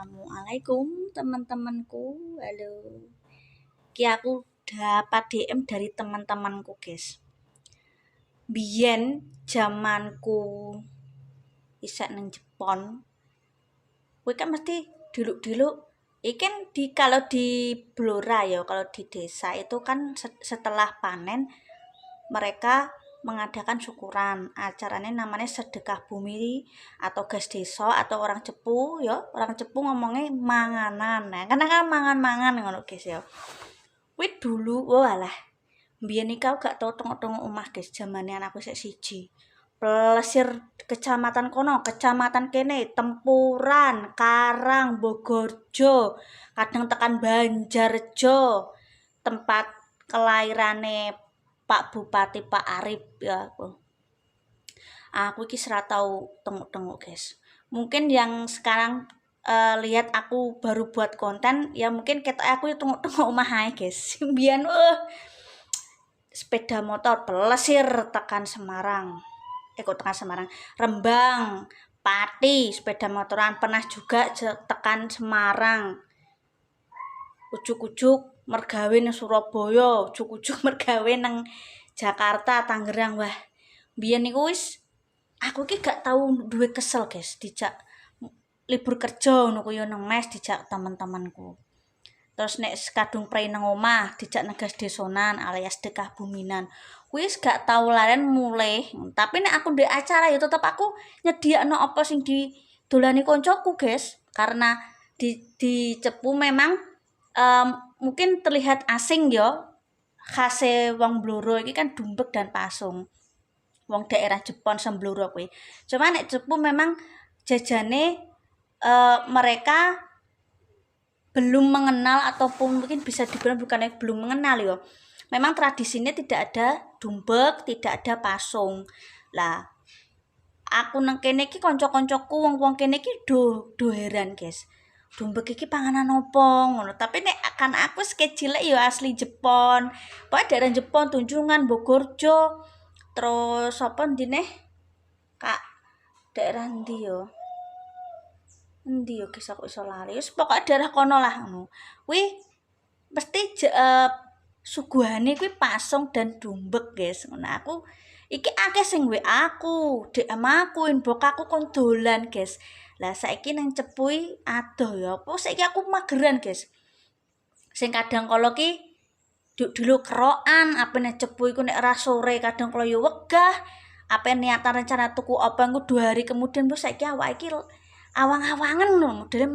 Assalamualaikum teman-temanku. Halo. Ki aku dapat DM dari teman-temanku, guys. Biyen zamanku isek nang Jepon. Kowe kan mesti dulu-dulu ikan kalau di Blora ya, kalau di desa itu kan setelah panen mereka mengadakan syukuran. Acaranya namanya sedekah bumi atau gas desa atau orang cepu ya. Orang cepu ngomongnya manganan. Nah, karena kan mangan-mangan ngono guys ya. Kuwi dulu walah. Mbiyen iki aku gak tau tengok-tengok omah guys, zamane anakku sik siji. Plesir kecamatan kono, kecamatan kene, Tempuran, Karang, Bogorjo, kadang tekan Banjarjo, tempat kelahirane Pak Bupati Pak Arif ya aku iki ora tau tengok-tengok guys. Mungkin yang sekarang lihat aku baru buat konten ya mungkin ketok aku tengok-tengok omah ae guys. Mbiyen sepeda motor pelesir tekan Semarang. Kok tekan Semarang, Rembang, Pati, sepeda motoran pernah juga tekan Semarang. Ujuk-ujuk mergawe nang Surabaya, ujuk-ujuk mergawe nang Jakarta, Tangerang. Wah, biyen niku wis aku iki gak tau duwe kesel, guys, dijak libur kerja ngono kuwi nang mes dijak teman-temanku. Terus nek kadung prei nang omah dijak negas desonan alias dekah buminan. Kuwi wis gak tau laren mulai. Tapi nek aku ndek acara ya tetep aku nyediakno apa sing didolani koncoku, guys. Karena di Cepu memang mungkin terlihat asing ya. Khase wong Blora iki kan dumbek dan pasung. Wong daerah Jepon Sembloro kuwi. Cuma nek Cepu memang jajane mereka belum mengenal ataupun mungkin bisa dibilang bukannya belum mengenal ya. Memang tradisinya tidak ada dumbek, tidak ada pasung. Lah, aku nang kene iki kanca-kancaku wong-wong kene iki do heran, guys. Dumbek iki panganan opo ngono. Tapi nek kan aku cilik ya asli Jepon. Pokoke daerah Jepon, Tunjungan, Bogorjo. Terus apa ndine? Kak daerah ndi yo? Endi yo guys aku iso lali. Wis pokoke daerah kono lah ngono. Kuwi mesti suguhane kuwi pasung dan dumbek, guys. Ngono aku iki akeh sing WA aku, DM aku, inbox aku kon dolan, guys. Lah saiki nang Cepu adoh ya. Apa saiki aku mageran, guys. Sing kadang kala ki dulu kerokan, apa nek Cepu iku nek ora sore kadang kala yo wegah. Apa niatan rencana tuku apa engko 2 hari kemudian bos saiki awake iki awang-awangan ngono, modele